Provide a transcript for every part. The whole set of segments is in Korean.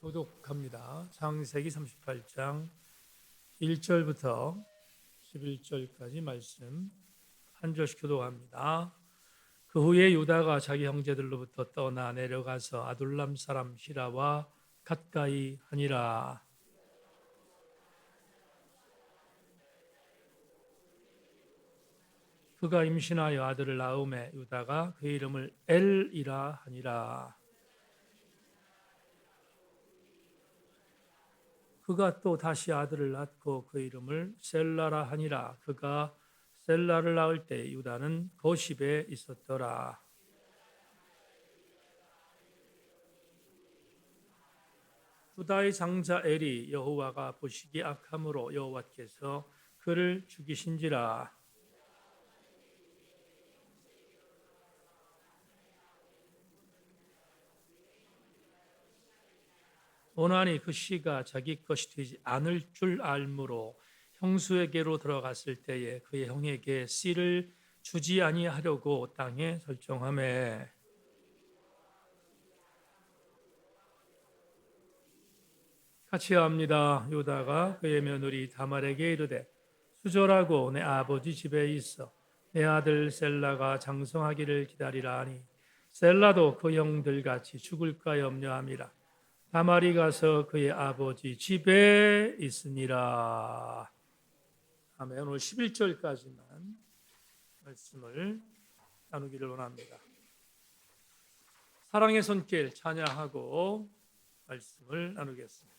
교독합니다. 창세기 38장 1절부터 11절까지 말씀 한 절씩 교독합니다. 그 후에 유다가 자기 형제들로부터 떠나 내려가서 아둘람 사람 히라와 가까이 하니라. 그가 임신하여 아들을 낳음에 유다가 그 이름을 엘이라 하니라. 그가 또 다시 아들을 낳고 그 이름을 셀라라 하니라. 그가 셀라를 낳을 때 유다는 고십에 있었더라. 유다의 장자 엘이 여호와가 보시기 악함으로 여호와께서 그를 죽이신지라. 오나니 그 씨가 자기 것이 되지 않을 줄 알므로 형수에게로 들어갔을 때에 그의 형에게 씨를 주지 아니하려고 땅에 설정하매 같이 합니다. 유다가 그의 며느리 다말에게 이르되 수절하고 내 아버지 집에 있어 내 아들 셀라가 장성하기를 기다리라 하니 셀라도 그 형들 같이 죽을까 염려함이라. 다말이 가서 그의 아버지 집에 있으니라. 아멘. 오늘 11절까지만 말씀을 나누기를 원합니다. 사랑의 손길 찬양하고 말씀을 나누겠습니다.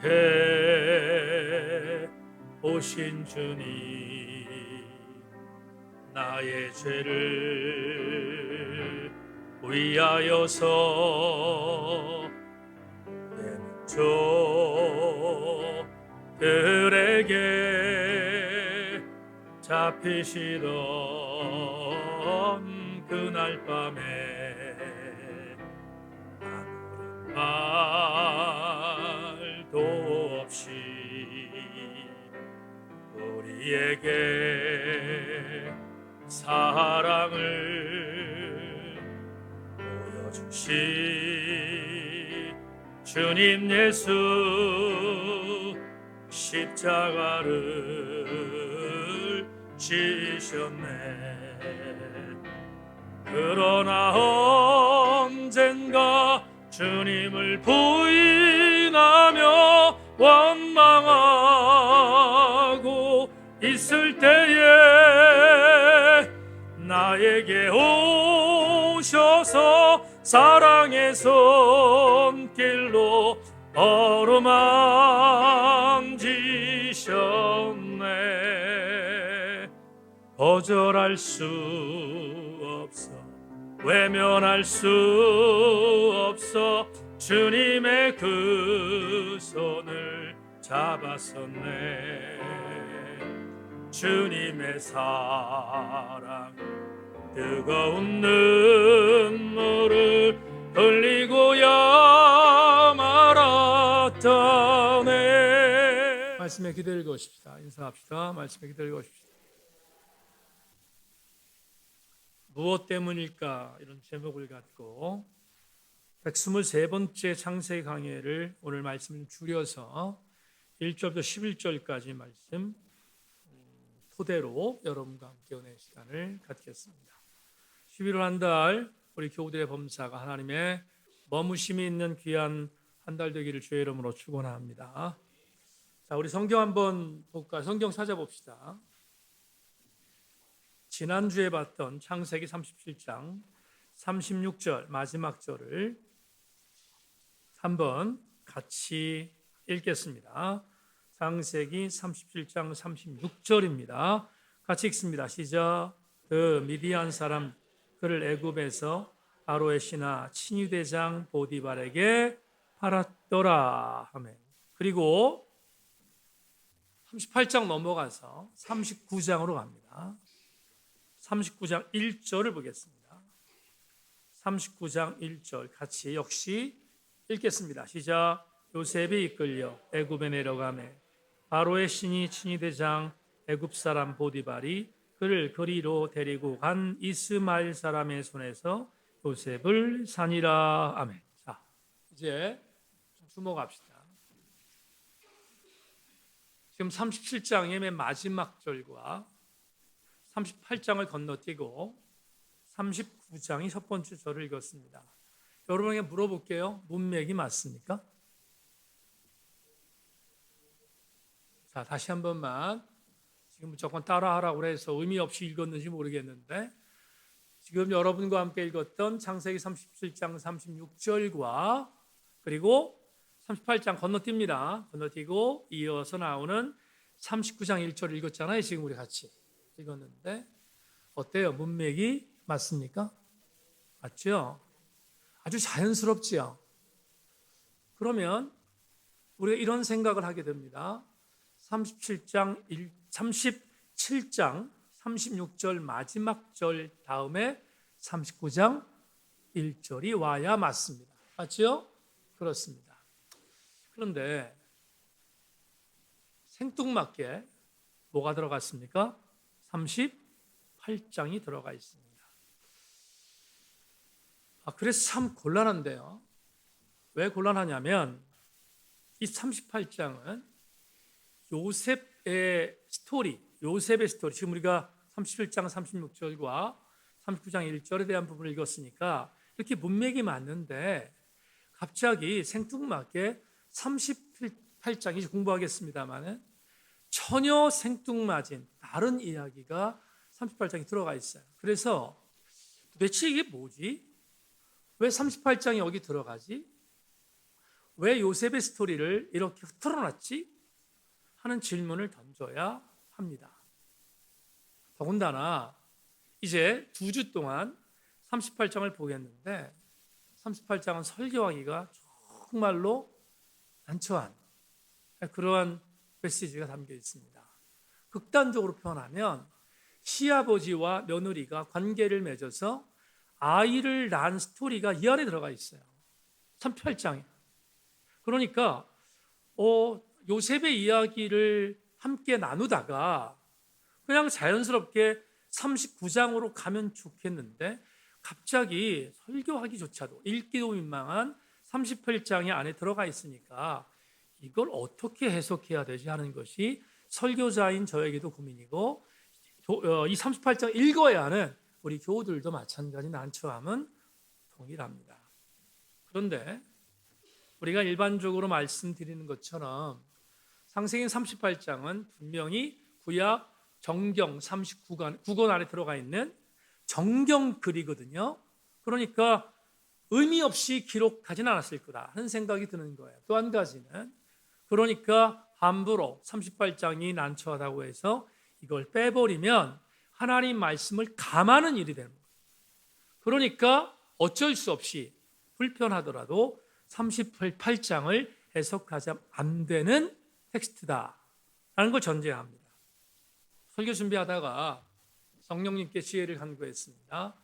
해 오신 주님 나의 죄를 위하여서 대민족들에게 잡히시던 그날 밤에 아무런 말도 없이 우리에게 사랑을 보여주신 주님 예수 십자가를 지셨네. 그러나 언젠가 주님을 부인하며 원망하고 있을 때에 나에게 오셔서 사랑의 손길로 어루만지셨네. 거절할 수 없어 외면할 수 없어 주님의 그 손을 잡았었네. 주님의 사랑 뜨거운 눈물을 흘리고야 말았다네. 말씀에 기대고 싶시다. 인사합시다. 말씀에 기대고 싶시다. 무엇 때문일까? 이런 제목을 갖고 123번째 창세기 강해를 오늘 말씀을 줄여서 1절부터 11절까지 말씀 토대로 여러분과 함께 은혜의 시간을 갖겠습니다. 11월 한 달 우리 교우들의 범사가 하나님의 머무심이 있는 귀한 한 달 되기를 주의 이름으로 축원합니다. 자, 우리 성경 한번 볼까요? 성경 찾아봅시다. 지난주에 봤던 창세기 37장 36절 마지막 절을 한번 같이 읽겠습니다. 창세기 37장 36절입니다. 같이 읽습니다. 시작. 그 미디안 사람 그를 애굽에서 바로의 신하 친위대장 보디발에게 팔았더라. 아멘. 그리고 38장 넘어가서 39장으로 갑니다. 39장 1절을 보겠습니다. 39장 1절 같이 역시 읽겠습니다. 시작. 요셉이 이끌려 애굽에 내려가매 바로의 신이 친위 대장 애굽 사람 보디발이 그를 거리로 데리고 간 이스마엘 사람의 손에서 요셉을 산이라. 아멘. 자, 이제 좀 주목합시다. 지금 37장의 맨 마지막 절과 38장을 건너뛰고 39장이 첫 번째 절을 읽었습니다. 여러분에게 물어볼게요. 문맥이 맞습니까? 자, 다시 한 번만. 지금 무조건 따라하라고 해서 의미 없이 읽었는지 모르겠는데 지금 여러분과 함께 읽었던 창세기 37장 36절과 그리고 38장 건너뜁니다. 건너뛰고 이어서 나오는 39장 1절을 읽었잖아요. 지금 우리 같이 읽었는데 어때요? 문맥이 맞습니까? 맞죠? 아주 자연스럽지요. 그러면 우리가 이런 생각을 하게 됩니다. 37장 36절 마지막 절 다음에 39장 1절이 와야 맞습니다. 맞죠? 그렇습니다. 그런데 생뚱맞게 뭐가 들어갔습니까? 38장이 들어가 있습니다. 그래서 참 곤란한데요. 왜 곤란하냐면 이 38장은 요셉의 스토리, 지금 우리가 37장 36절과 39장 1절에 대한 부분을 읽었으니까 이렇게 문맥이 맞는데 갑자기 생뚱맞게 38장이 공부하겠습니다만 전혀 생뚱맞은 다른 이야기가 38장에 들어가 있어요. 그래서 도대체 이게 뭐지? 왜 38장이 여기 들어가지? 왜 요셉의 스토리를 이렇게 틀어놨지? 하는 질문을 던져야 합니다. 더군다나 이제 2주 동안 38장을 보겠는데 38장은 설교하기가 정말로 난처한 그러한 메시지가 담겨 있습니다. 극단적으로 표현하면 시아버지와 며느리가 관계를 맺어서 아이를 낳은 스토리가 이 안에 들어가 있어요. 38장에. 그러니까 요셉의 이야기를 함께 나누다가 그냥 자연스럽게 39장으로 가면 좋겠는데 갑자기 설교하기조차도 읽기도 민망한 38장이 안에 들어가 있으니까 이걸 어떻게 해석해야 되지 하는 것이 설교자인 저에게도 고민이고 이 38장 읽어야 하는 우리 교우들도 마찬가지 난처함은 동일합니다. 그런데 우리가 일반적으로 말씀드리는 것처럼 창세기 38장은 분명히 구약 정경 39권 안에 들어가 있는 정경 글이거든요. 그러니까 의미 없이 기록하진 않았을 거다 하는 생각이 드는 거예요. 또 한 가지는 그러니까 함부로 38장이 난처하다고 해서 이걸 빼버리면 하나님 말씀을 감하는 일이 되는 거예요. 그러니까 어쩔 수 없이 불편하더라도 38장을 해석하지 안 되는 텍스트다라는 걸 전제합니다. 설교 준비하다가 성령님께 지혜를 간구했습니다.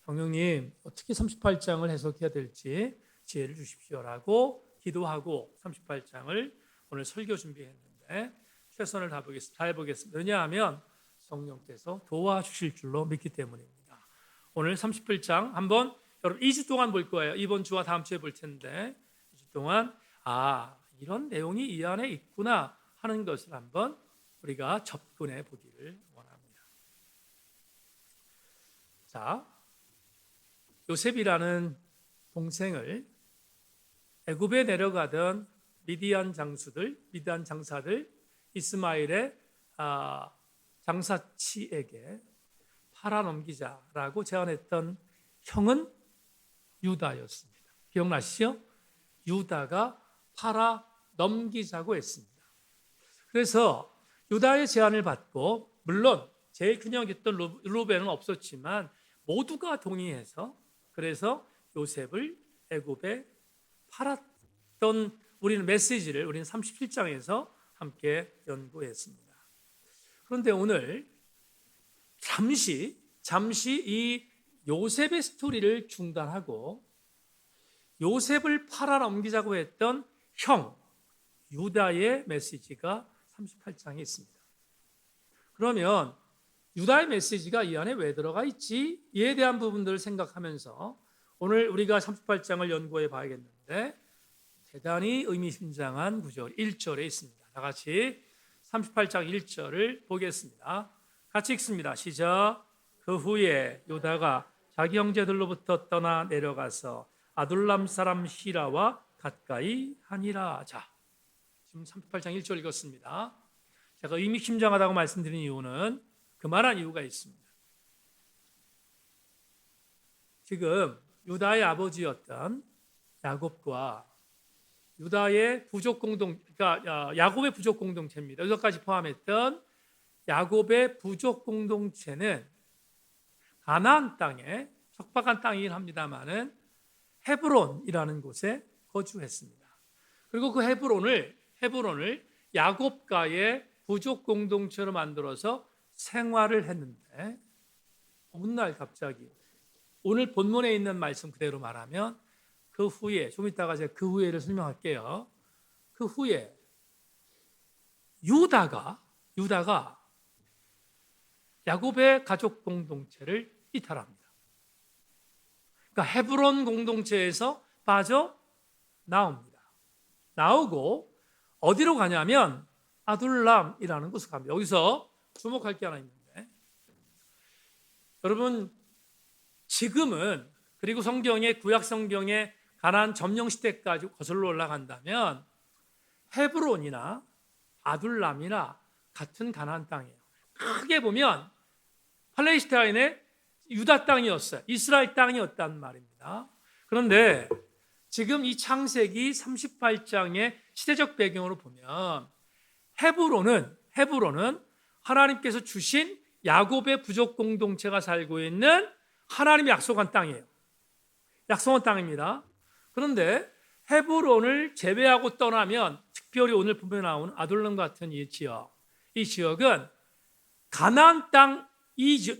성령님, 어떻게 38장을 해석해야 될지 지혜를 주십시오라고 기도하고 38장을 오늘 설교 준비했는데 최선을 다해보겠습니다. 왜냐하면 성령께서 도와주실 줄로 믿기 때문입니다. 오늘 38장 한번 여러분 2주 동안 볼 거예요. 이번 주와 다음 주에 볼 텐데 2주 동안 이런 내용이 이 안에 있구나 하는 것을 한번 우리가 접근해 보기를 원합니다. 자, 요셉이라는 동생을 애굽에 내려가던 미디안 장사들 이스마엘의 장사치에게 팔아넘기자라고 제안했던 형은 유다였습니다. 기억나시죠? 유다가 팔아넘기자고 했습니다. 그래서 유다의 제안을 받고 물론 제일 균형 있던 루벤은 없었지만 모두가 동의해서 그래서 요셉을 애굽에 팔았던 우리는 메시지를 우리는 37장에서 함께 연구했습니다. 그런데 오늘 잠시 이 요셉의 스토리를 중단하고 요셉을 팔아넘기자고 했던 형 유다의 메시지가 38장에 있습니다. 그러면 유다의 메시지가 이 안에 왜 들어가 있지? 이에 대한 부분들을 생각하면서 오늘 우리가 38장을 연구해 봐야겠는데 대단히 의미심장한 구절 1절에 있습니다. 다 같이 38장 1절을 보겠습니다. 같이 읽습니다. 시작. 그 후에 유다가 자기 형제들로부터 떠나 내려가서 아둘람 사람 히라와 가까이 하니라. 자, 지금 38장 1절 읽었습니다. 제가 의미심장하다고 말씀드린 이유는 그만한 이유가 있습니다. 지금 유다의 아버지였던 야곱과 유다의 부족 공동, 그러니까 야곱의 부족 공동체입니다. 여기까지 포함했던 야곱의 부족 공동체는 가나안 땅에 척박한 땅이긴 합니다만은 헤브론이라는 곳에 거주했습니다. 그리고 그 헤브론을 야곱과의 부족 공동체로 만들어서 생활을 했는데 어느 날 갑자기 오늘 본문에 있는 말씀 그대로 말하면 그 후에 좀 이따가 제가 그 후에를 설명할게요. 그 후에 유다가 야곱의 가족 공동체를 이탈합니다. 그러니까 헤브론 공동체에서 빠져 나옵니다. 나오고 어디로 가냐면 아둘람이라는 곳을 갑니다. 여기서 주목할 게 하나 있는데 여러분 지금은 그리고 성경의 구약 성경의 가나안 점령 시대까지 거슬러 올라간다면 헤브론이나 아둘람이나 같은 가나안 땅이에요. 크게 보면 팔레스타인의 유다 땅이었어요. 이스라엘 땅이었단 말입니다. 그런데 지금 이 창세기 38장의 시대적 배경으로 보면 헤브론은 하나님께서 주신 야곱의 부족 공동체가 살고 있는 하나님이 약속한 땅이에요. 약속한 땅입니다. 그런데 헤브론을 제외하고 떠나면 특별히 오늘 본문에 나오는 아둘람 같은 이 지역은 가나안 땅,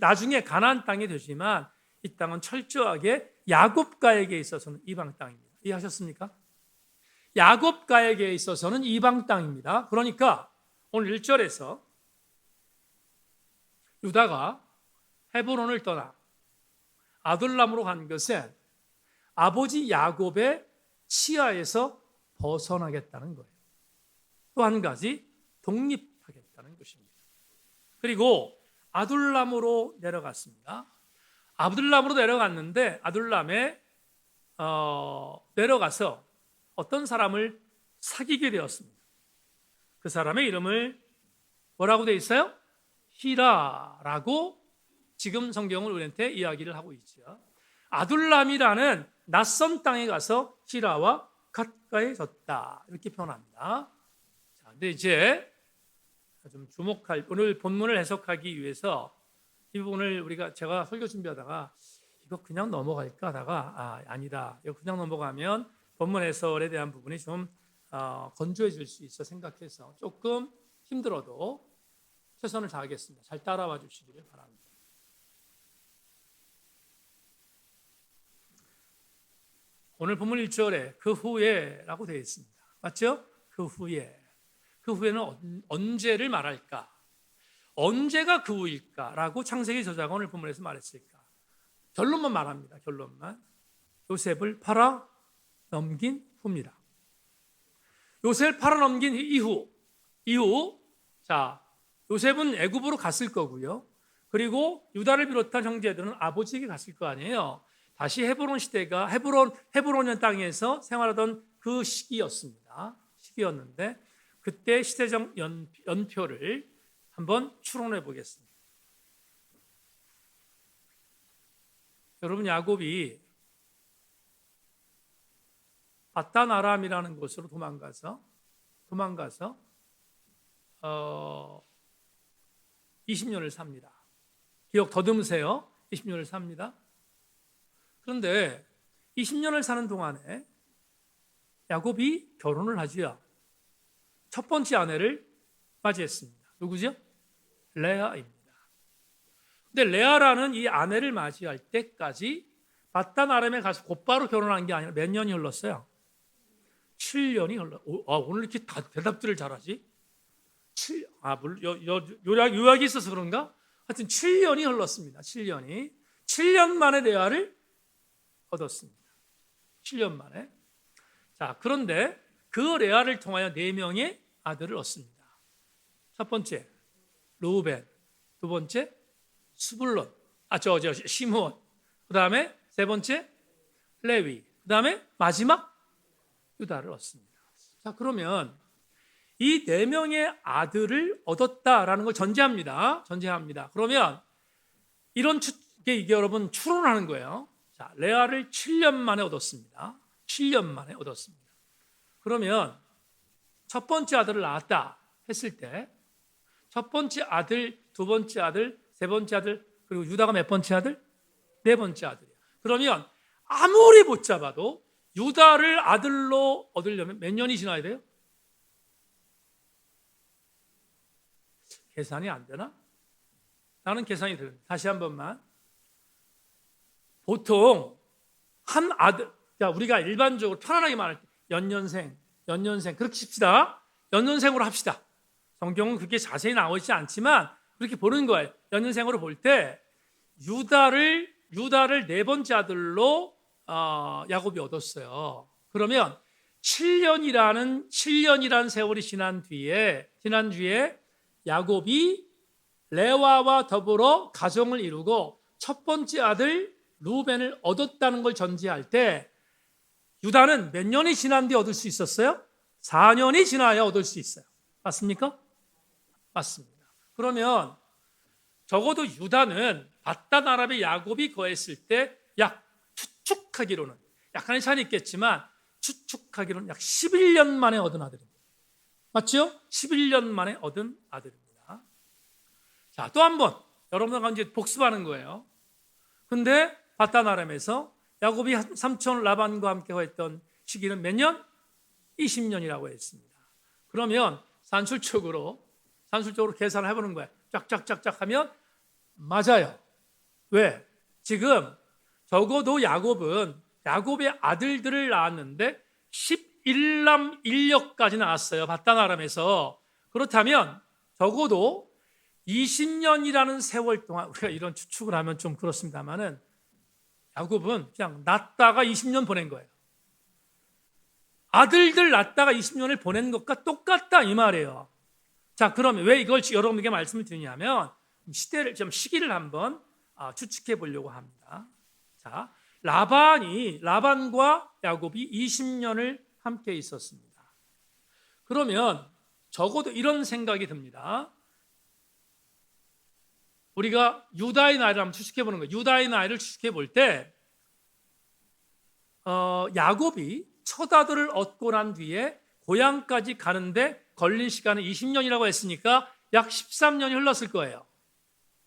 나중에 가나안 땅이 되지만 이 땅은 철저하게 야곱가에게 있어서는 이방 땅입니다. 이해하셨습니까? 야곱가에게 있어서는 이방 땅입니다. 그러니까 오늘 1절에서 유다가 헤브론을 떠나 아둘람으로 간 것은 아버지 야곱의 치하에서 벗어나겠다는 거예요. 또 한 가지 독립하겠다는 것입니다. 그리고 아둘람으로 내려갔습니다. 아둘람으로 내려갔는데 아둘람에 내려가서 어떤 사람을 사귀게 되었습니다. 그 사람의 이름을 뭐라고 되어 있어요? 히라라고 지금 성경은 우리한테 이야기를 하고 있죠. 아둘람이라는 낯선 땅에 가서 히라와 가까이졌다 이렇게 표현합니다. 자, 근데 이제 좀 주목할 오늘 본문을 해석하기 위해서 이 부분을 제가 설교 준비하다가 이거 그냥 넘어갈까 하다가 아니다. 이거 그냥 넘어가면 본문 해설에 대한 부분이 좀 건조해질 수 있어 생각해서 조금 힘들어도 최선을 다하겠습니다. 잘 따라와 주시기를 바랍니다. 오늘 본문 1절에 그 후에라고 되어 있습니다. 맞죠? 그 후에는 언제를 말할까? 언제가 그 후일까라고 창세기 저자가 오늘 본문에서 말했을까? 결론만 말합니다. 결론만. 요셉을 팔아 넘긴 후입니다. 요셉을 팔아 넘긴 이후 자, 요셉은 애굽으로 갔을 거고요. 그리고 유다를 비롯한 형제들은 아버지에게 갔을 거 아니에요. 다시 헤브론 시대가 헤브론이라는 땅에서 생활하던 그 시기였는데 그때 시대적 연표를 한번 추론해 보겠습니다. 여러분 야곱이 바단 아람이라는 곳으로 도망가서 20년을 삽니다. 기억 더듬으세요. 20년을 삽니다. 그런데 20년을 사는 동안에 야곱이 결혼을 하지요. 첫 번째 아내를 맞이했습니다. 누구죠? 레아입니다. 근데 레아라는 이 아내를 맞이할 때까지 바단 아람에 가서 곧바로 결혼한 게 아니라 몇 년이 흘렀어요? 7년이 흘러. 오늘 이렇게 다 대답들을 잘하지? 물론 요약이 있어서 그런가? 하여튼 7년이 흘렀습니다. 7년 만에 레아를 얻었습니다. 7년 만에. 자, 그런데 그 레아를 통하여 4명의 아들을 얻습니다. 첫 번째 르우벤, 두 번째 스불론, 시므온, 그 다음에 세 번째 레위, 그 다음에 마지막 유다를 얻습니다. 자, 그러면 이 4명의 아들을 얻었다라는 걸 전제합니다. 그러면 이게 여러분 추론하는 거예요. 자, 레아를 7년 만에 얻었습니다. 7년 만에 얻었습니다. 그러면 첫 번째 아들을 낳았다 했을 때 첫 번째 아들, 두 번째 아들, 세 번째 아들, 그리고 유다가 몇 번째 아들? 4번째 아들이에요. 그러면 아무리 붙잡아도 유다를 아들로 얻으려면 몇 년이 지나야 돼요? 계산이 안 되나? 나는 계산이 되는데 다시 한 번만. 보통 한 아들, 우리가 일반적으로 편안하게 말할 때 연년생 그렇게 칩시다. 연년생으로 합시다. 성경은 그렇게 자세히 나와 있지 않지만 그렇게 보는 거예요. 연년생으로 볼 때 유다를 4번째 아들로 야곱이 얻었어요. 그러면 7년이라는 세월이 지난 뒤에 야곱이 레와와 더불어 가정을 이루고 첫 번째 아들 루벤을 얻었다는 걸 전제할 때 유다는 몇 년이 지난 뒤에 얻을 수 있었어요? 4년이 지나야 얻을 수 있어요. 맞습니까? 맞습니다. 그러면 적어도 유다는 바단 아람의 야곱이 거했을 때 추측하기로는 약간의 차이는 있겠지만 추측하기로는 약 11년 만에 얻은 아들입니다. 맞죠? 11년 만에 얻은 아들입니다. 자, 또 한 번 여러분들과 이제 복습하는 거예요. 근데 바단 아람에서 야곱이 삼촌 라반과 함께 거했던 시기는 몇 년? 20년이라고 했습니다. 그러면 산술적으로 계산을 해보는 거예요. 쫙쫙쫙쫙 하면 맞아요. 왜? 지금 적어도 야곱의 아들들을 낳았는데 11남 1녀까지 낳았어요. 바단 아람에서. 그렇다면 적어도 20년이라는 세월 동안 우리가 이런 추측을 하면 좀 그렇습니다만은 야곱은 그냥 낳다가 20년 보낸 거예요. 아들들 낳다가 20년을 보낸 것과 똑같다 이 말이에요. 자, 그러면 왜 이걸 여러분에게 말씀을 드리냐면 시기를 한번 추측해 보려고 합니다. 자, 라반과 야곱이 20년을 함께 있었습니다. 그러면 적어도 이런 생각이 듭니다. 우리가 유다의 나이를 한번 추측해 보는 거예요. 유다의 나이를 추측해 볼 때 야곱이 첫 아들을 얻고 난 뒤에 고향까지 가는데 걸린 시간은 20년이라고 했으니까 약 13년이 흘렀을 거예요.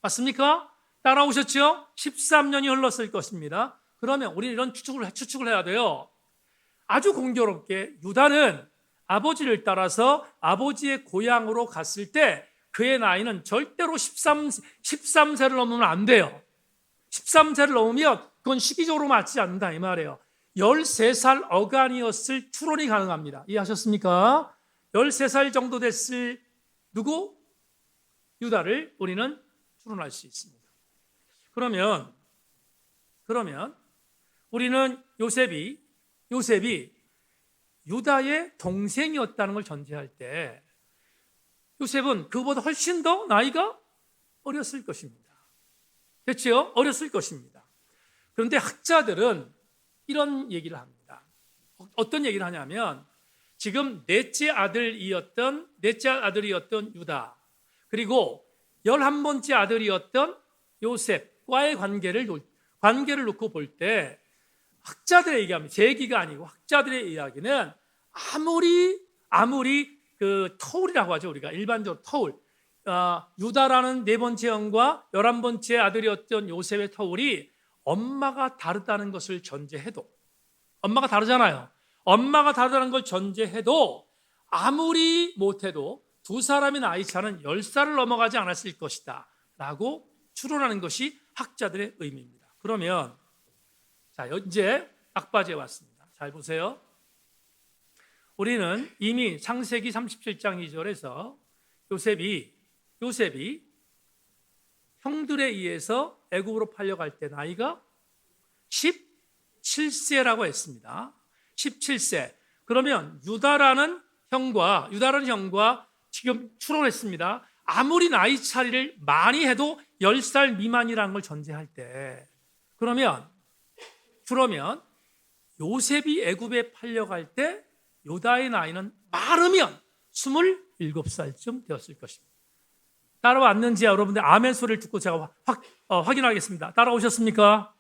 맞습니까? 따라오셨죠? 13년이 흘렀을 것입니다. 그러면 우리는 이런 추측을 해야 돼요. 아주 공교롭게 유다는 아버지를 따라서 아버지의 고향으로 갔을 때 그의 나이는 절대로 13세를 넘으면 안 돼요. 13세를 넘으면 그건 시기적으로 맞지 않는다 이 말이에요. 13살 어간이었을 추론이 가능합니다. 이해하셨습니까? 13살 정도 됐을 유다를 우리는 추론할 수 있습니다. 그러면 우리는 요셉이 유다의 동생이었다는 걸 전제할 때 요셉은 그보다 훨씬 더 나이가 어렸을 것입니다. 그렇죠? 어렸을 것입니다. 그런데 학자들은 이런 얘기를 합니다. 어떤 얘기를 하냐면 지금 넷째 아들이었던 유다 그리고 11번째 아들이었던 요셉과의 관계를 놓고 볼 때 학자들의 얘기합니다. 제 얘기가 아니고 학자들의 이야기는 아무리 그 터울이라고 하죠. 우리가 일반적으로 터울. 유다라는 4번째 형과 11번째 아들이었던 요셉의 터울이 엄마가 다르다는 것을 전제해도 엄마가 다르잖아요. 엄마가 다르다는 걸 전제해도 아무리 못해도 두 사람의 나이 차는 10살을 넘어가지 않았을 것이다 라고 추론하는 것이 학자들의 의미입니다. 그러면 자, 이제 막바지에 왔습니다. 잘 보세요. 우리는 이미 창세기 37장 2절에서 요셉이 형들에 의해서 애굽으로 팔려갈 때 나이가 17세라고 했습니다. 17세. 그러면 유다라는 형과 지금 추론했습니다. 아무리 나이 차이를 많이 해도 10살 미만이라는 걸 전제할 때 그러면 요셉이 애굽에 팔려갈 때 유다의 나이는 많으면 27살쯤 되었을 것입니다. 따라왔는지 여러분들 아멘 소리를 듣고 제가 확인하겠습니다. 따라오셨습니까?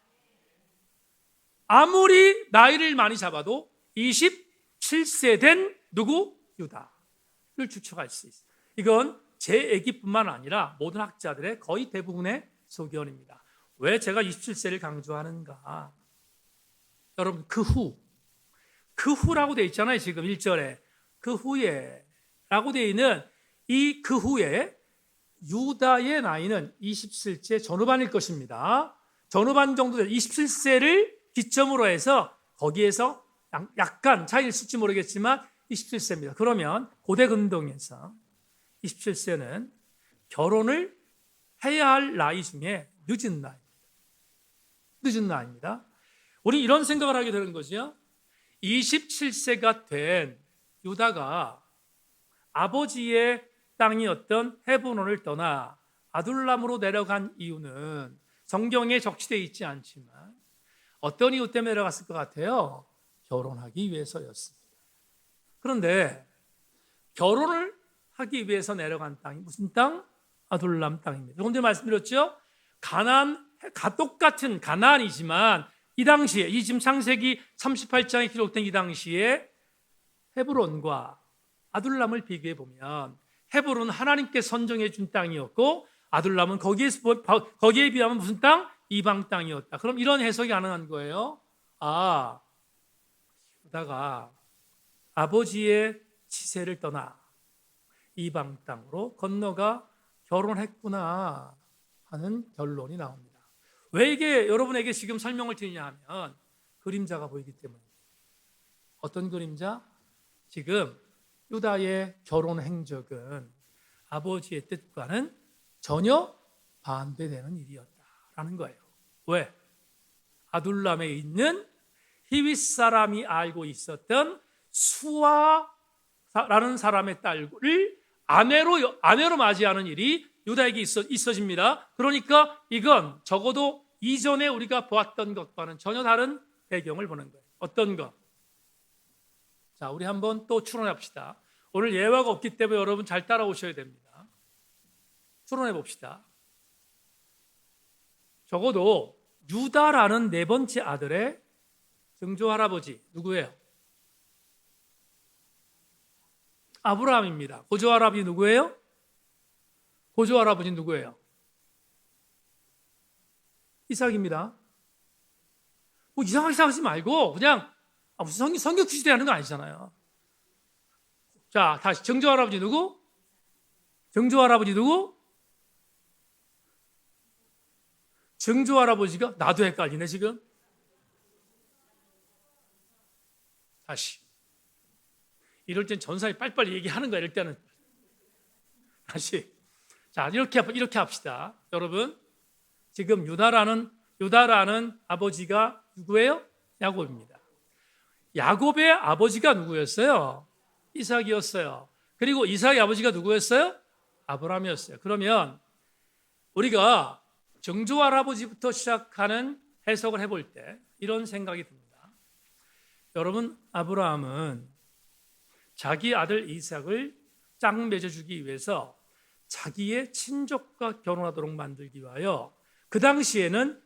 아무리 나이를 많이 잡아도 27세 된 누구? 유다를 추측할 수 있어요. 이건 제 얘기뿐만 아니라 모든 학자들의 거의 대부분의 소견입니다. 왜 제가 27세를 강조하는가? 여러분 그 후라고 되어 있잖아요. 지금 1절에 그 후에 라고 되어 있는 이 그 후에 유다의 나이는 27세 전후반일 것입니다. 전후반 정도 될 27세를 기점으로 해서 거기에서 약간 차이를 있을지 모르겠지만 27세입니다. 그러면 고대 근동에서 27세는 결혼을 해야 할 나이 중에 늦은 나이입니다. 우리 이런 생각을 하게 되는 거죠. 27세가 된 유다가 아버지의 땅이었던 헤브론을 떠나 아둘람으로 내려간 이유는 성경에 적시되어 있지 않지만 어떤 이유 때문에 내려갔을 것 같아요? 결혼하기 위해서였습니다. 그런데 결혼을 하기 위해서 내려간 땅이 무슨 땅? 아둘람 땅입니다. 조금 전에 말씀드렸죠? 똑같은 가나안이지만 이 당시에 이 지금 창세기 38장에 기록된 이 당시에 헤브론과 아둘람을 비교해 보면 헤브론은 하나님께 선정해 준 땅이었고 아둘람은 거기에 비하면 무슨 땅? 이방 땅이었다. 그럼 이런 해석이 가능한 거예요. 유다가 아버지의 치세를 떠나 이방 땅으로 건너가 결혼했구나 하는 결론이 나옵니다. 왜 이게 여러분에게 지금 설명을 드리냐 하면 그림자가 보이기 때문입니다. 어떤 그림자? 지금 유다의 결혼 행적은 아버지의 뜻과는 전혀 반대되는 일이었다라는 거예요. 왜? 아둘람에 있는 히윗 사람이 알고 있었던 수아라는 사람의 딸을 아내로 맞이하는 일이 유다에게 있어집니다. 그러니까 이건 적어도 이전에 우리가 보았던 것과는 전혀 다른 배경을 보는 거예요. 어떤 것? 자, 우리 한번 또 추론해 봅시다. 오늘 예화가 없기 때문에 여러분 잘 따라오셔야 됩니다. 추론해 봅시다. 적어도 유다라는 네 번째 아들의 증조 할아버지 누구예요? 아브라함입니다. 고조 할아버지 누구예요? 고조 할아버지 누구예요? 이삭입니다. 뭐 이상하게 생각하지 말고 그냥 무슨 성경 퀴즈 하는 거 아니잖아요. 자, 다시 증조 할아버지 누구? 증조 할아버지 누구? 증조 할아버지가 나도 헷갈리네 지금. 다시. 이럴 땐 전사에 빨리빨리 얘기하는 거야. 이럴 때는 다시. 자, 이렇게 합시다. 여러분, 지금 유다라는 아버지가 누구예요? 야곱입니다. 야곱의 아버지가 누구였어요? 이삭이었어요. 그리고 이삭의 아버지가 누구였어요? 아브라함이었어요. 그러면 우리가 증조 할아버지부터 시작하는 해석을 해볼 때 이런 생각이 듭니다. 여러분, 아브라함은 자기 아들 이삭을 짝 맺어주기 위해서 자기의 친족과 결혼하도록 만들기 위하여 그 당시엔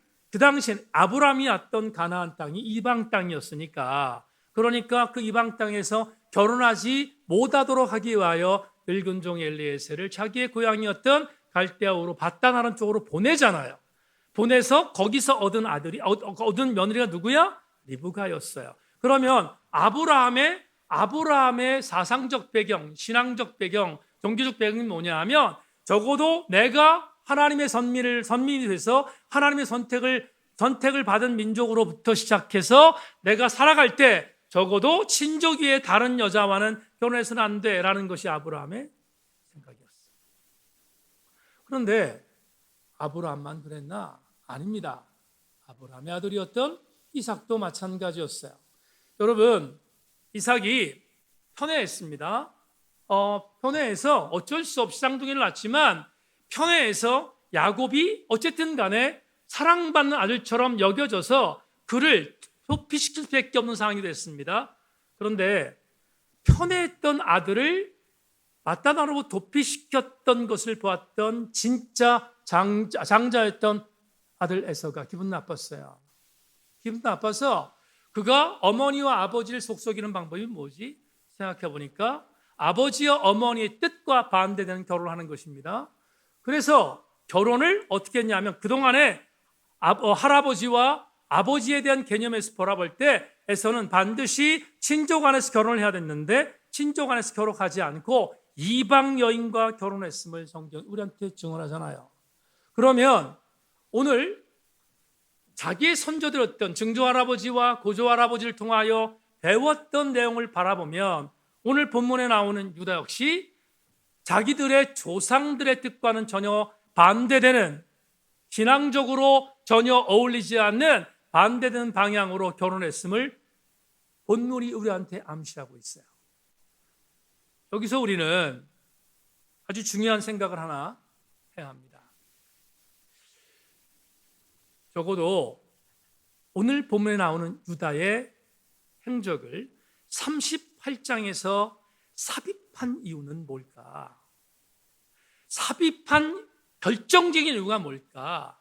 아브라함이 왔던 가나안 땅이 이방 땅이었으니까 그러니까 그 이방 땅에서 결혼하지 못하도록 하기 위하여 늙은 종 엘리에셀을 자기의 고향이었던 갈대아우로 바다나는 쪽으로 보내잖아요. 보내서 거기서 얻은 며느리가 누구야? 리브가였어요. 그러면 아브라함의 사상적 배경, 신앙적 배경, 종교적 배경이 뭐냐 하면 적어도 내가 하나님의 선민이 돼서 하나님의 선택을 받은 민족으로부터 시작해서 내가 살아갈 때 적어도 친족 위에 다른 여자와는 결혼해서는 안 돼라는 것이 아브라함의 생각이었어요. 그런데 아브라함만 그랬나? 아닙니다. 아브라함의 아들이었던 이삭도 마찬가지였어요. 여러분, 이삭이 편애했습니다. 편애해서 어쩔 수 없이 쌍둥이를 낳지만 편애해서 야곱이 어쨌든 간에 사랑받는 아들처럼 여겨져서 그를 도피시킬 수밖에 없는 상황이 됐습니다. 그런데 편애했던 아들을 마따나로 도피시켰던 것을 보았던 진짜 장자였던 아들 에서가 기분 나빴어요. 기분 나빠서 그가 어머니와 아버지를 속썩이는 방법이 뭐지? 생각해 보니까 아버지와 어머니의 뜻과 반대되는 결혼을 하는 것입니다. 그래서 결혼을 어떻게 했냐면 그동안에 할아버지와 아버지에 대한 개념에서 돌아볼 때 에서는 반드시 친족 안에서 결혼을 해야 됐는데 친족 안에서 결혼하지 않고 이방 여인과 결혼했음을 성경 우리한테 증언하잖아요. 그러면 오늘 자기의 선조들었던 증조할아버지와 고조할아버지를 통하여 배웠던 내용을 바라보면 오늘 본문에 나오는 유다 역시 자기들의 조상들의 뜻과는 전혀 반대되는 신앙적으로 전혀 어울리지 않는 반대되는 방향으로 결혼했음을 본문이 우리한테 암시하고 있어요. 여기서 우리는 아주 중요한 생각을 하나 해야 합니다. 적어도 오늘 본문에 나오는 유다의 행적을 38장에서 삽입한 이유는 뭘까? 삽입한 결정적인 이유가 뭘까?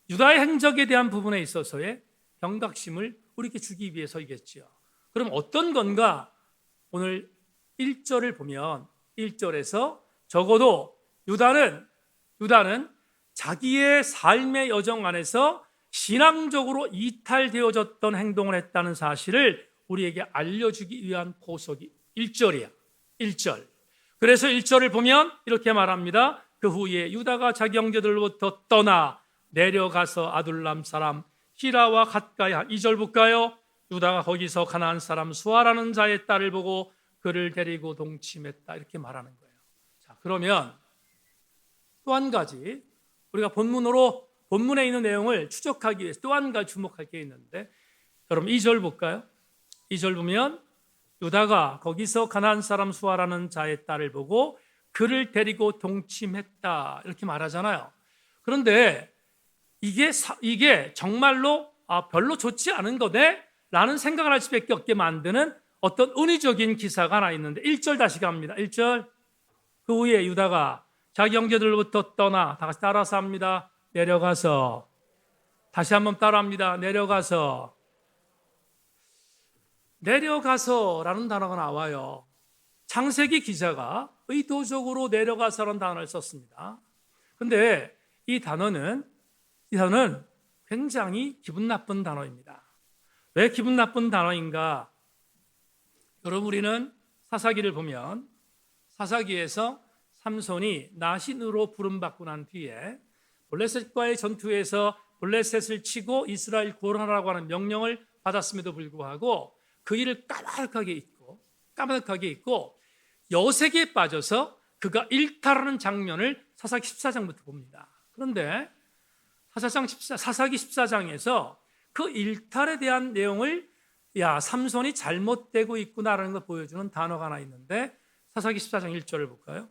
유다의 행적에 대한 부분에 있어서의 경각심을 우리에게 주기 위해서이겠지요. 그럼 어떤 건가? 오늘 1절을 보면 1절에서 적어도 유다는 자기의 삶의 여정 안에서 신앙적으로 이탈되어졌던 행동을 했다는 사실을 우리에게 알려주기 위한 보석이 1절이야. 1절. 그래서 1절을 보면 이렇게 말합니다. 그 후에 유다가 자기 형제들로부터 떠나 내려가서 아둘람 사람 히라와 가까이 2절 볼까요? 유다가 거기서 가나안 사람 수아라는 자의 딸을 보고 그를 데리고 동침했다. 이렇게 말하는 거예요. 자, 그러면 또 한 가지 우리가 본문에 있는 내용을 추적하기 위해서 또 한 가지 주목할 게 있는데 여러분 2절 볼까요? 2절 보면 유다가 거기서 가나안 사람 수아라는 자의 딸을 보고 그를 데리고 동침했다. 이렇게 말하잖아요. 그런데 이게 정말로 별로 좋지 않은 거네? 라는 생각을 할 수밖에 없게 만드는 어떤 은유적인 기사가 하나 있는데 1절 다시 갑니다. 1절. 그 후에 유다가 자기 형제들로부터 떠나 다 같이 따라서 합니다. 내려가서 다시 한번 따라합니다. 내려가서라는 단어가 나와요. 창세기 기자가 의도적으로 내려가서라는 단어를 썼습니다. 그런데 이 단어는 굉장히 기분 나쁜 단어입니다. 왜 기분 나쁜 단어인가? 여러분 우리는 사사기를 보면 사사기에서 삼손이 나신으로 부름받고 난 뒤에 블레셋과의 전투에서 블레셋을 치고 이스라엘 구원하라고 하는 명령을 받았음에도 불구하고 그 일을 까마득하게 잊고 여색에 빠져서 그가 일탈하는 장면을 사사기 14장부터 봅니다. 그런데 사사기 14장에서 그 일탈에 대한 내용을 삼손이 잘못되고 있구나라는 걸 보여주는 단어가 하나 있는데 사사기 14장 1절을 볼까요?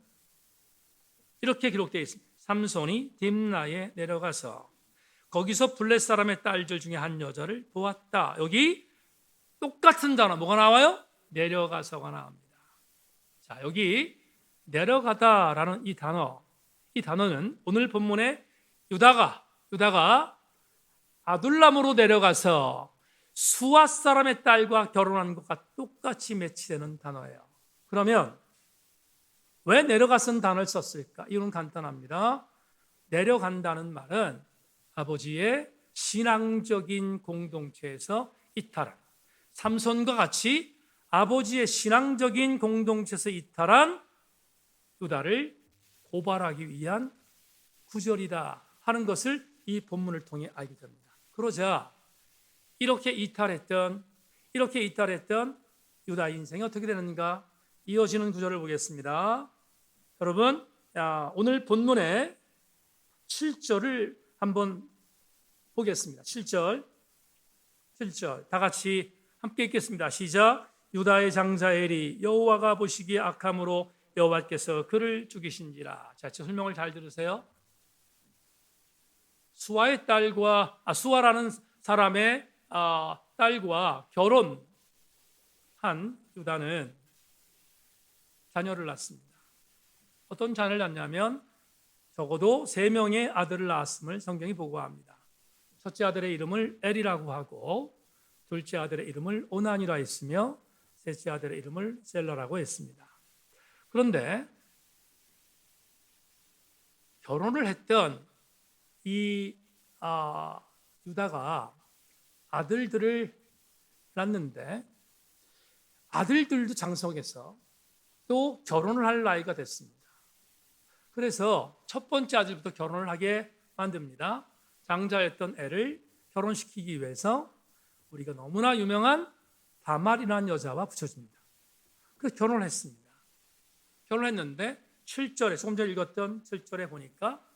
이렇게 기록되어 있습니다. 삼손이 딥나에 내려가서 거기서 블레 사람의 딸들 중에 한 여자를 보았다. 여기 똑같은 단어 뭐가 나와요? 내려가서가 나옵니다. 자, 여기 내려가다라는 이 단어는 오늘 본문에 유다가 아둘람으로 내려가서 수아 사람의 딸과 결혼한 것과 똑같이 매치되는 단어예요. 그러면 왜 내려가선 단어를 썼을까? 이유는 간단합니다. 내려간다는 말은 아버지의 신앙적인 공동체에서 이탈한 삼손과 같이 아버지의 신앙적인 공동체에서 이탈한 유다를 고발하기 위한 구절이다 하는 것을 이 본문을 통해 알게 됩니다. 그러자 이렇게 이탈했던 이렇게 이탈했던 유다 인생이 어떻게 되는가? 이어지는 구절을 보겠습니다. 여러분, 오늘 본문의 7절을 한번 보겠습니다. 7절 다 같이 함께 읽겠습니다. 시작. 유다의 장자 엘이 여호와가 보시기에 악함으로 여호와께서 그를 죽이신지라. 자, 설명을 잘 들으세요. 수아라는 사람의 딸과 결혼한 유다는 자녀를 낳습니다. 어떤 자녀를 낳냐면 적어도 3명의 아들을 낳았음을 성경이 보고합니다. 첫째 아들의 이름을 엘이라고 하고, 둘째 아들의 이름을 오난이라 했으며, 셋째 아들의 이름을 셀라라고 했습니다. 그런데 결혼을 했던 이 유다가 아들들을 낳는데 아들들도 장성해서 또 결혼을 할 나이가 됐습니다. 그래서 첫 번째 아들부터 결혼을 하게 만듭니다. 장자였던 애를 결혼시키기 위해서 우리가 너무나 유명한 다말이라는 여자와 붙여줍니다. 그래서 결혼을 했습니다. 결혼했는데 7절에 조금 전에 읽었던 7절에 보니까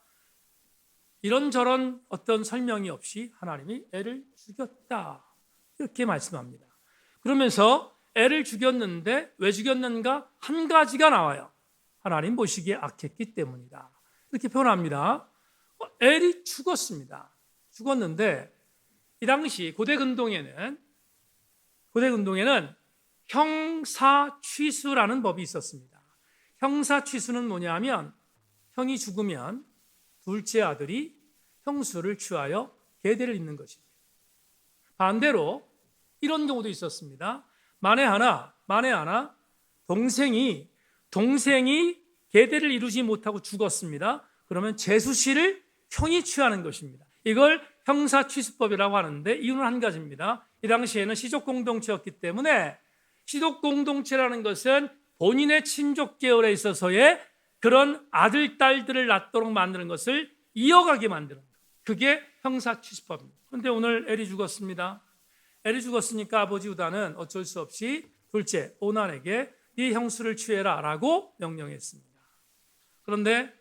이런저런 어떤 설명이 없이 하나님이 애를 죽였다 이렇게 말씀합니다. 그러면서 애를 죽였는데 왜 죽였는가? 한 가지가 나와요. 하나님 보시기에 악했기 때문이다 이렇게 표현합니다. 엘이 죽었습니다. 죽었는데 이 당시 고대 근동에는 형사취수라는 법이 있었습니다. 형사취수는 뭐냐면 형이 죽으면 둘째 아들이 형수를 취하여 계대를 잇는 것입니다. 반대로 이런 경우도 있었습니다. 만에 하나 동생이 계대를 이루지 못하고 죽었습니다. 그러면 제수씨를 형이 취하는 것입니다. 이걸 형사취수법이라고 하는데 이유는 한 가지입니다. 이 당시에는 시족공동체였기 때문에 시족공동체라는 것은 본인의 친족 계열에 있어서의 그런 아들, 딸들을 낳도록 만드는 것을 이어가게 만드는 것. 그게 형사취수법입니다. 그런데 오늘 엘이 죽었습니다. 엘이 죽었으니까 아버지 유다는 어쩔 수 없이 둘째 오난에게 네 형수를 취해라 라고 명령했습니다. 그런데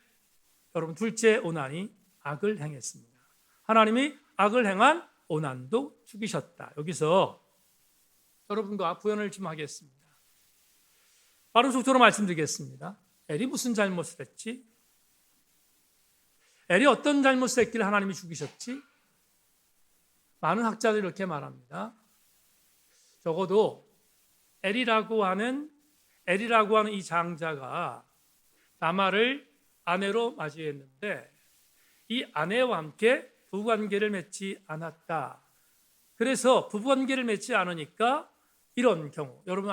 여러분, 둘째 오난이 악을 행했습니다. 하나님이 악을 행한 오난도 죽이셨다. 여기서 여러분과 구현을 좀 하겠습니다. 바른 속도로 말씀드리겠습니다. 엘이 무슨 잘못을 했지? 엘이 어떤 잘못을 했길래 하나님이 죽이셨지? 많은 학자들이 이렇게 말합니다. 적어도 엘이라고 하는 이 장자가 다말을 아내로 맞이했는데 이 아내와 함께 부부관계를 맺지 않았다. 그래서 부부관계를 맺지 않으니까 이런 경우, 여러분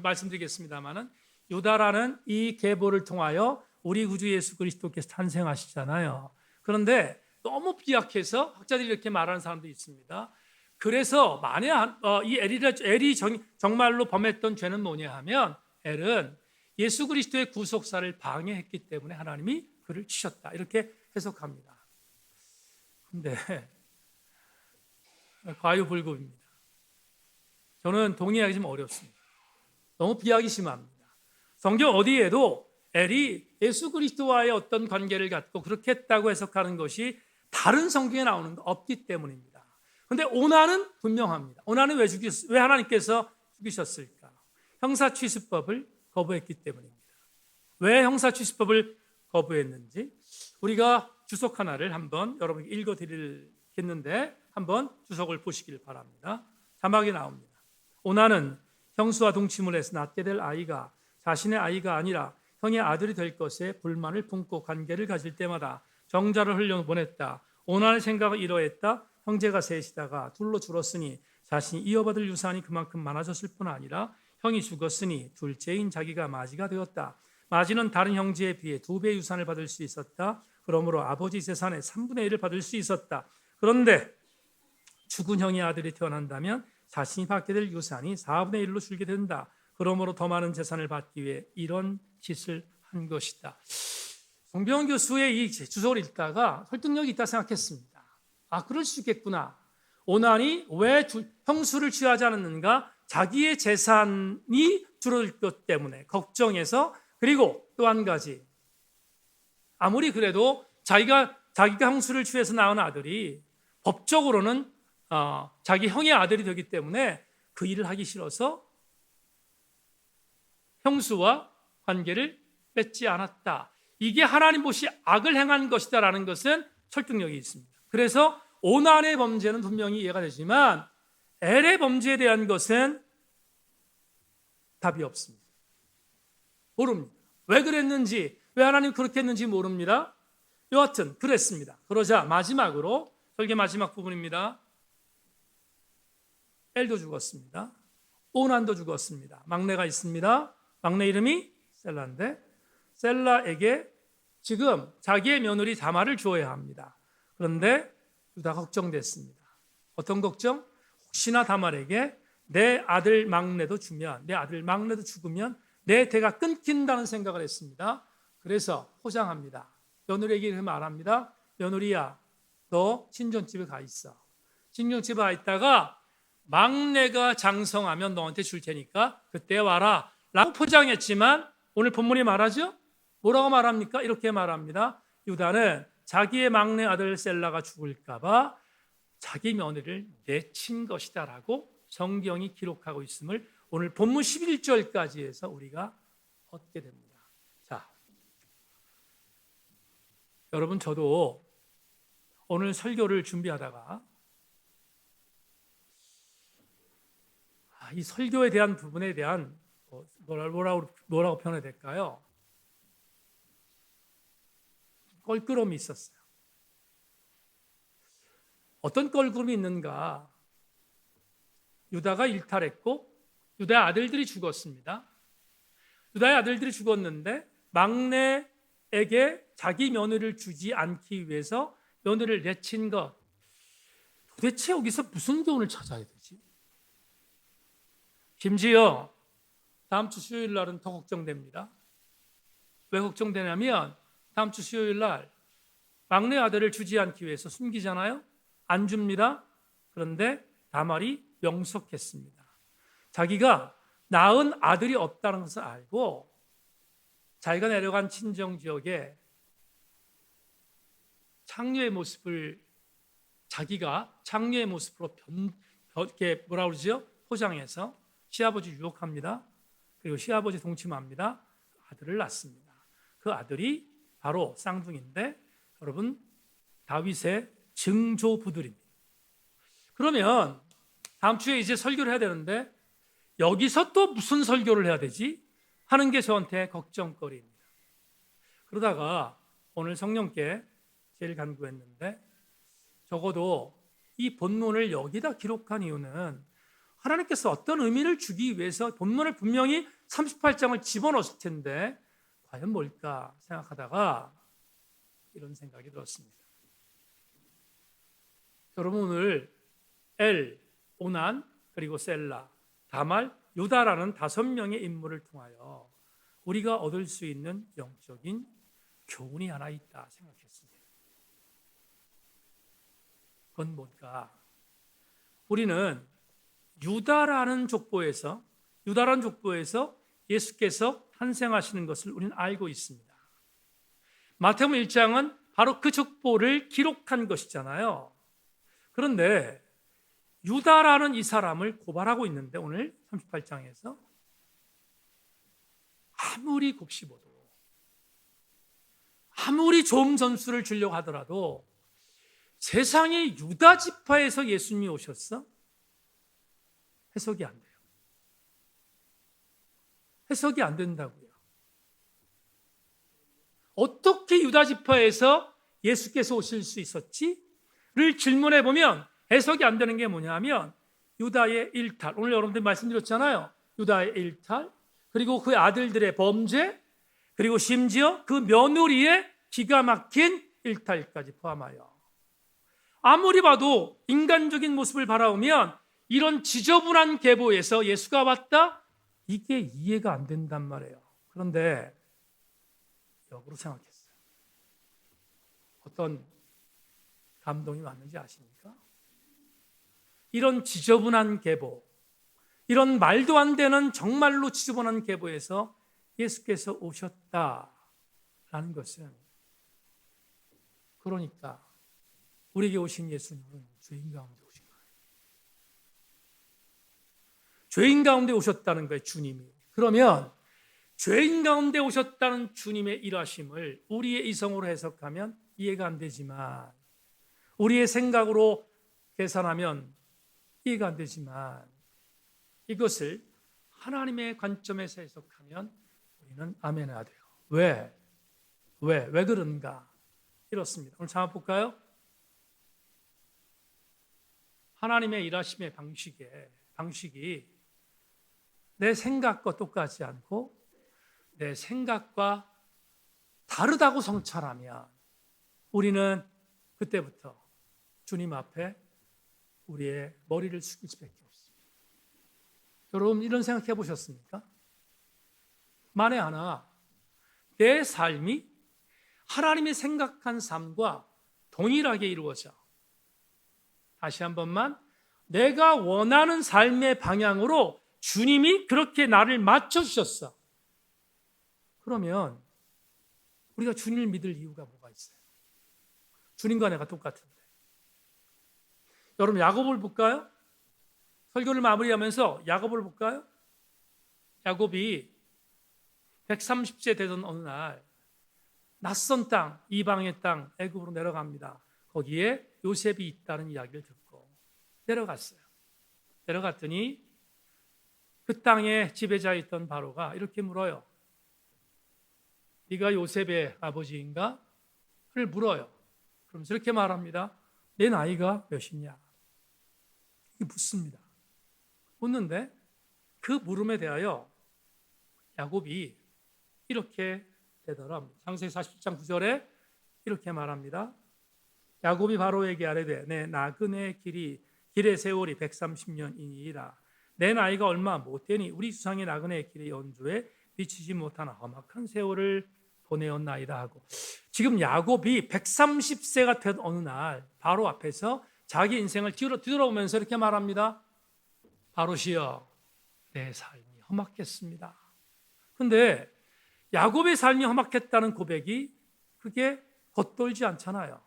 말씀드리겠습니다만은 유다라는 이 계보를 통하여 우리 구주 예수 그리스도께서 탄생하시잖아요. 그런데 너무 비약해서 학자들이 이렇게 말하는 사람도 있습니다. 그래서 만약 이 엘이 정말로 범했던 죄는 뭐냐 하면 엘은 예수 그리스도의 구속사를 방해했기 때문에 하나님이 그를 치셨다 이렇게 해석합니다. 그런데 과유불급입니다. 저는 동의하기 좀 어렵습니다. 너무 비약이 심합니다. 성경 어디에도 엘이 예수 그리스도와의 어떤 관계를 갖고 그렇게 했다고 해석하는 것이 다른 성경에 나오는 거 없기 때문입니다. 그런데 오난은 분명합니다. 오난은 왜 하나님께서 죽이셨을까? 형사취수법을 거부했기 때문입니다. 왜 형사취수법을 거부했는지 우리가 주석 하나를 한번 여러분께 읽어드리겠는데 한번 주석을 보시길 바랍니다. 자막이 나옵니다. 오난은 형수와 동침을 해서 낳게 될 아이가 자신의 아이가 아니라 형의 아들이 될 것에 불만을 품고 관계를 가질 때마다 정자를 흘려보냈다. 오난의 생각은 이러했다. 형제가 셋이다가 둘로 줄었으니 자신이 이어받을 유산이 그만큼 많아졌을 뿐 아니라 형이 죽었으니 둘째인 자기가 마지가 되었다. 마지는 다른 형제에 비해 2배의 유산을 받을 수 있었다. 그러므로 아버지 재산의 3분의 1을 받을 수 있었다. 그런데 죽은 형의 아들이 태어난다면 자신이 받게 될 유산이 4분의 1로 줄게 된다. 그러므로 더 많은 재산을 받기 위해 이런 짓을 한 것이다. 송병헌 교수의 이 주석을 읽다가 설득력이 있다 생각했습니다. 그럴 수 있겠구나. 오난이 왜 형수를 취하지 않았는가? 자기의 재산이 줄어들 것 때문에 걱정해서. 그리고 또 한 가지, 아무리 그래도 자기가 형수를 취해서 낳은 아들이 법적으로는 자기 형의 아들이 되기 때문에 그 일을 하기 싫어서 형수와 관계를 맺지 않았다. 이게 하나님 보시 악을 행한 것이다라는 것은 설득력이 있습니다. 그래서 오난의 범죄는 분명히 이해가 되지만 엘의 범죄에 대한 것은 답이 없습니다. 모릅니다. 왜 그랬는지, 왜 하나님 그렇게 했는지 모릅니다. 여하튼 그랬습니다. 그러자 마지막으로 설계 마지막 부분입니다. 엘도 죽었습니다. 오난도 죽었습니다. 막내가 있습니다. 막내 이름이 셀라인데 셀라에게 지금 자기의 며느리 다말을 주어야 합니다. 그런데 유다가 걱정됐습니다. 어떤 걱정? 혹시나 다말에게 내 아들 막내도 죽으면 내 대가 끊긴다는 생각을 했습니다. 그래서 포장합니다. 며느리에게 말합니다. 며느리야, 너 친정집에 가 있어. 친정집에 가 있다가 막내가 장성하면 너한테 줄 테니까 그때 와라 라고 포장했지만 오늘 본문이 말하죠? 뭐라고 말합니까? 이렇게 말합니다. 유다는 자기의 막내 아들 셀라가 죽을까 봐 자기 며느리를 내친 것이다 라고 성경이 기록하고 있음을 오늘 본문 11절까지 해서 우리가 얻게 됩니다. 자, 여러분, 저도 오늘 설교를 준비하다가 이 설교에 대한 부분에 대한 뭐라고 표현해야 될까요? 껄끄러움이 있었어요. 어떤 껄끄러움이 있는가? 유다가 일탈했고 유다의 아들들이 죽었습니다. 유다의 아들들이 죽었는데 막내에게 자기 며느리를 주지 않기 위해서 며느리를 내친 것, 도대체 여기서 무슨 교훈을 찾아야 되지? 심지어 다음 주 수요일 날은 더 걱정됩니다. 왜 걱정되냐면 다음 주 수요일 날 막내 아들을 주지 않기 위해서 숨기잖아요. 안 줍니다. 그런데 다말이 명석했습니다. 자기가 낳은 아들이 없다는 것을 알고 자기가 내려간 친정 지역에 창녀의 모습을 자기가 창녀의 모습으로 이렇게 뭐라 그러죠? 포장해서 시아버지 유혹합니다. 그리고 시아버지 동침합니다. 아들을 낳습니다. 그 아들이 바로 쌍둥이인데 여러분 다윗의 증조부들입니다. 그러면 다음 주에 이제 설교를 해야 되는데 여기서 또 무슨 설교를 해야 되지? 하는 게 저한테 걱정거리입니다. 그러다가 오늘 성령께 제일 간구했는데 적어도 이 본문을 여기다 기록한 이유는 하나님께서 어떤 의미를 주기 위해서 본문을 분명히 38장을 집어넣었을 텐데 과연 뭘까 생각하다가 이런 생각이 들었습니다. 여러분 오늘 엘, 오난, 그리고 셀라, 다말, 유다라는 5명의 인물을 통하여 우리가 얻을 수 있는 영적인 교훈이 하나 있다 생각했습니다. 그건 뭘까? 우리는 유다라는 족보에서 예수께서 탄생하시는 것을 우리는 알고 있습니다. 마태복음 1장은 바로 그 족보를 기록한 것이잖아요. 그런데 유다라는 이 사람을 고발하고 있는데 오늘 38장에서 아무리 곱씹어도 아무리 좋은 전수를 주려고 하더라도 세상의 유다 지파에서 예수님이 오셨어? 해석이 안 돼요. 해석이 안 된다고요. 어떻게 유다 지파에서 예수께서 오실 수 있었지?를 질문해 보면 해석이 안 되는 게 뭐냐면 유다의 일탈, 오늘 여러분들 말씀드렸잖아요. 유다의 일탈, 그리고 그 아들들의 범죄, 그리고 심지어 그 며느리의 기가 막힌 일탈까지 포함하여 아무리 봐도 인간적인 모습을 바라보면 이런 지저분한 계보에서 예수가 왔다? 이게 이해가 안 된단 말이에요. 그런데 역으로 생각했어요. 어떤 감동이 왔는지 아십니까? 이런 지저분한 계보, 이런 말도 안 되는 정말로 지저분한 계보에서 예수께서 오셨다라는 것은, 그러니까 우리에게 오신 예수님은 죄인 가운데 오신 거예요. 죄인 가운데 오셨다는 거예요, 주님이. 그러면 죄인 가운데 오셨다는 주님의 일하심을 우리의 이성으로 해석하면 이해가 안 되지만, 우리의 생각으로 계산하면 이해가 안 되지만, 이것을 하나님의 관점에서 해석하면 우리는 아멘해야 돼요. 왜 그런가? 이렇습니다. 오늘 잠깐 볼까요? 하나님의 일하심의 방식이 내 생각과 똑같지 않고 내 생각과 다르다고 성찰하면 우리는 그때부터 주님 앞에 우리의 머리를 숙일 수밖에 없습니다. 여러분, 이런 생각해 보셨습니까? 만에 하나 내 삶이 하나님이 생각한 삶과 동일하게 이루어져, 다시 한 번만, 내가 원하는 삶의 방향으로 주님이 그렇게 나를 맞춰주셨어. 그러면 우리가 주님을 믿을 이유가 뭐가 있어요? 주님과 내가 똑같은데. 여러분, 야고보를 볼까요? 설교를 마무리하면서 야고보를 볼까요? 야곱이 130세 되던 어느 날 낯선 땅, 이방의 땅, 애굽으로 내려갑니다. 거기에 요셉이 있다는 이야기를 듣고 내려갔어요. 내려갔더니 그 땅의 지배자였던 바로가 이렇게 물어요. 네가 요셉의 아버지인가? 를 물어요. 그러면서 이렇게 말합니다. 내 나이가 몇이냐? 이게 묻습니다. 묻는데 그 물음에 대하여 야곱이 이렇게 되더랍니다. 창세기 47장 9절에 이렇게 말합니다. 야곱이 바로에게 아뢰되 내 나그네 길의 세월이 130년이니라. 내 나이가 얼마 못되니 우리 주상의 나그네 길의 연주에 미치지 못하나 험악한 세월을 보내었나이다 하고, 지금 야곱이 130세가 된 어느 날 바로 앞에서 자기 인생을 뒤돌아보면서 이렇게 말합니다. 바로시여, 내 삶이 험악했습니다. 근데 야곱의 삶이 험악했다는 고백이 그게 겉돌지 않잖아요.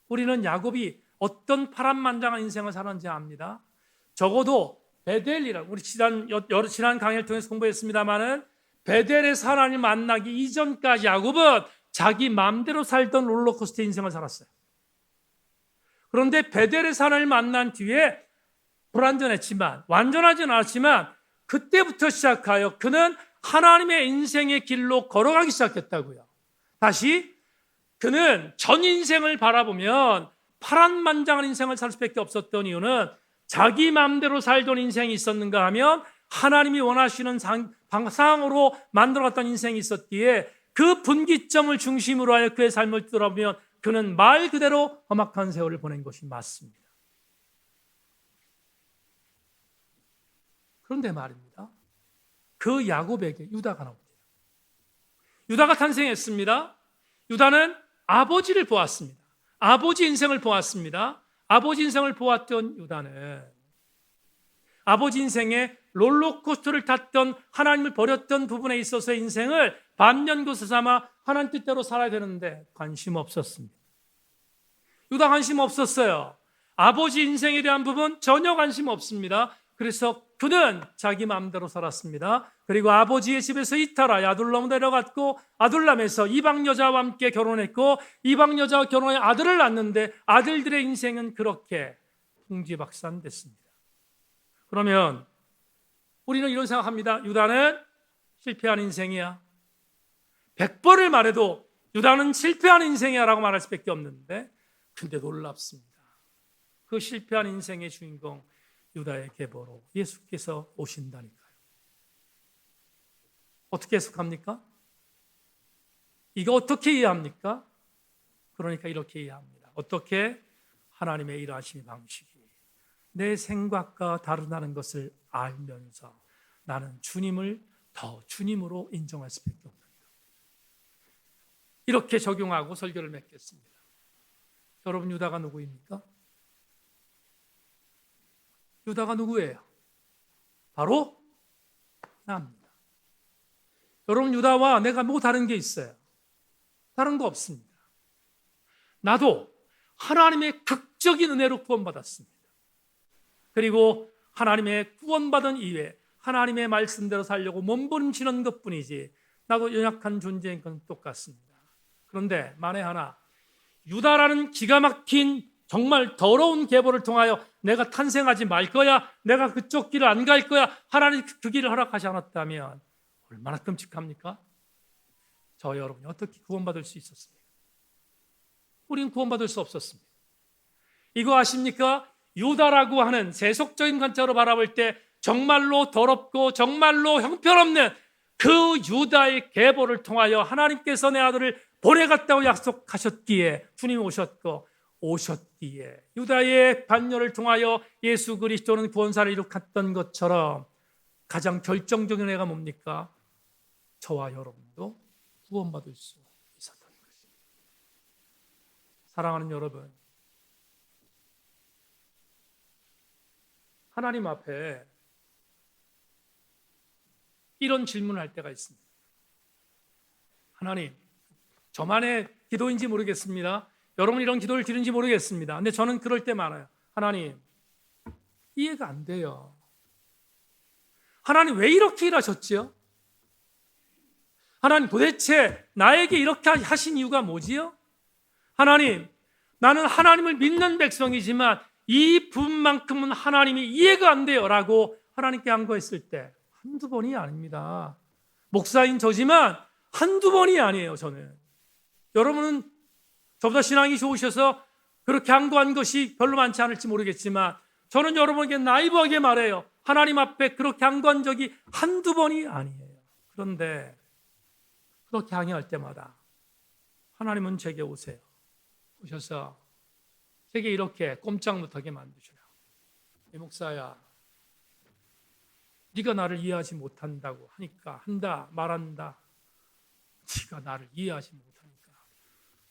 우리는 야곱이 어떤 파란만장한 인생을 살았는지 압니다. 적어도 베델이라고, 우리 지난 강의를 통해서 공부했습니다마는, 베델에서 하나님을 만나기 이전까지 야곱은 자기 마음대로 살던 롤러코스터 인생을 살았어요. 그런데 베델에서 하나님을 만난 뒤에 불완전했지만, 완전하지는 않았지만, 그때부터 시작하여 그는 하나님의 인생의 길로 걸어가기 시작했다고요. 다시, 그는 전 인생을 바라보면 파란만장한 인생을 살 수밖에 없었던 이유는, 자기 마음대로 살던 인생이 있었는가 하면 하나님이 원하시는 상으로 만들어갔던 인생이 있었기에, 그 분기점을 중심으로 하여 그의 삶을 돌아보면 그는 말 그대로 험악한 세월을 보낸 것이 맞습니다. 그런데 말입니다, 그 야곱에게 유다가 나옵니다. 유다가 탄생했습니다. 유다는 아버지를 보았습니다. 아버지 인생을 보았습니다. 아버지 인생을 보았던 유다는 아버지 인생에 롤러코스터를 탔던, 하나님을 버렸던 부분에 있어서의 인생을 반면교사 삼아 하나님 뜻대로 살아야 되는데 관심 없었습니다. 유다 관심 없었어요. 아버지 인생에 대한 부분 전혀 관심 없습니다. 그래서 그는 자기 마음대로 살았습니다. 그리고 아버지의 집에서 이탈하여 아둘람으로 내려갔고, 아둘람에서 이방 여자와 함께 결혼했고, 이방 여자와 결혼해 아들을 낳았는데 아들들의 인생은 그렇게 풍지박산됐습니다. 그러면 우리는 이런 생각합니다. 유다는 실패한 인생이야. 100번을 말해도 유다는 실패한 인생이야 라고 말할 수밖에 없는데, 근데 놀랍습니다. 그 실패한 인생의 주인공 유다의 계보로 예수께서 오신다니까요. 어떻게 해석합니까? 이거 어떻게 이해합니까? 그러니까 이렇게 이해합니다. 어떻게? 하나님의 일하심의 방식이 내 생각과 다르다는 것을 알면서 나는 주님을 더 주님으로 인정할 수밖에 없습니다. 이렇게 적용하고 설교를 맺겠습니다. 여러분, 유다가 누구입니까? 유다가 누구예요? 바로 나입니다. 여러분, 유다와 내가 뭐 다른 게 있어요? 다른 거 없습니다. 나도 하나님의 극적인 은혜로 구원받았습니다. 그리고 하나님의 구원받은 이후에 하나님의 말씀대로 살려고 몸부림치는 것뿐이지 나도 연약한 존재인 건 똑같습니다. 그런데 만에 하나 유다라는 기가 막힌 정말 더러운 계보를 통하여 내가 탄생하지 말 거야, 내가 그쪽 길을 안 갈 거야, 하나님 그 길을 허락하지 않았다면 얼마나 끔찍합니까? 저 여러분이 어떻게 구원받을 수 있었습니까? 우리는 구원받을 수 없었습니다. 이거 아십니까? 유다라고 하는 세속적인 관점으로 바라볼 때 정말로 더럽고 정말로 형편없는 그 유다의 계보를 통하여 하나님께서 내 아들을 보내갔다고 약속하셨기에 주님 오셨기에 유다의 반열을 통하여 예수 그리스도는 구원사를 이룩했던 것처럼 가장 결정적인 애가 뭡니까? 저와 여러분도 구원받을 수 있었던 것입니다. 사랑하는 여러분, 하나님 앞에 이런 질문을 할 때가 있습니다. 하나님, 저만의 기도인지 모르겠습니다. 여러분 이런 기도를 드리는지 모르겠습니다. 근데 저는 그럴 때 많아요. 하나님, 이해가 안 돼요. 하나님 왜 이렇게 일하셨지요? 하나님 도대체 나에게 이렇게 하신 이유가 뭐지요? 하나님, 나는 하나님을 믿는 백성이지만 이 부분만큼은 하나님이 이해가 안 돼요 라고 하나님께 간구했을 때 한두 번이 아닙니다. 목사인 저지만 한두 번이 아니에요. 저는 여러분은 저보다 신앙이 좋으셔서 그렇게 간구한 것이 별로 많지 않을지 모르겠지만 저는 여러분에게 나이브하게 말해요. 하나님 앞에 그렇게 간구한 적이 한두 번이 아니에요. 그런데 그렇게 항의할 때마다 하나님은 제게 오세요. 오셔서 제게 이렇게 꼼짝 못하게 만드셔요. 이 목사야, 네가 나를 이해하지 못한다고 하니까 한다 말한다. 네가 나를 이해하지 못하니까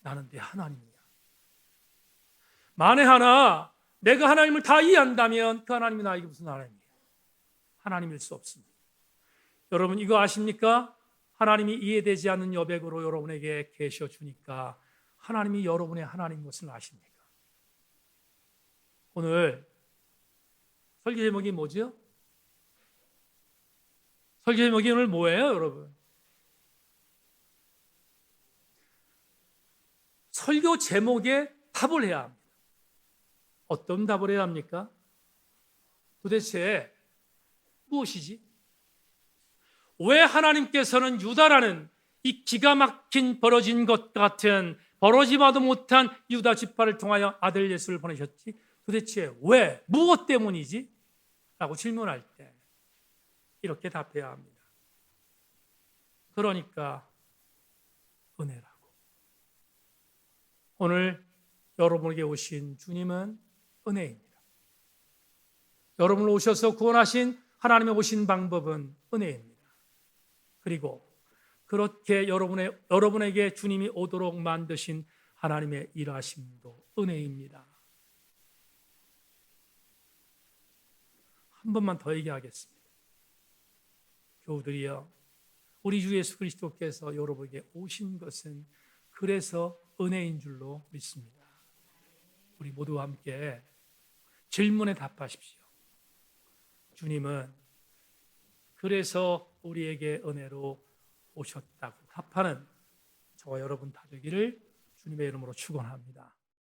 나는 네 하나님이야. 만에 하나 내가 하나님을 다 이해한다면 그 하나님이 나에게 무슨 하나님이에요? 하나님일 수 없습니다. 여러분 이거 아십니까? 하나님이 이해되지 않는 여백으로 여러분에게 계셔 주니까 하나님이 여러분의 하나님인 것을 아십니까? 오늘 설교 제목이 뭐죠? 설교 제목이 오늘 뭐예요, 여러분? 설교 제목에 답을 해야 합니다. 어떤 답을 해야 합니까? 도대체 무엇이지? 왜 하나님께서는 유다라는 이 기가 막힌 벌어진 것 같은 벌어지마도 못한 유다 지파를 통하여 아들 예수를 보내셨지? 도대체 왜? 무엇 때문이지? 라고 질문할 때 이렇게 답해야 합니다. 그러니까 은혜라고. 오늘 여러분에게 오신 주님은 은혜입니다. 여러분을 오셔서 구원하신 하나님의 오신 방법은 은혜입니다. 그리고 그렇게 여러분에게 주님이 오도록 만드신 하나님의 일하심도 은혜입니다. 한 번만 더 얘기하겠습니다. 교우들이여, 우리 주 예수 그리스도께서 여러분에게 오신 것은 그래서 은혜인 줄로 믿습니다. 우리 모두 함께 질문에 답하십시오. 주님은 그래서 우리에게 은혜로 오셨다고 답하는 저와 여러분 다 되기를 주님의 이름으로 축원합니다.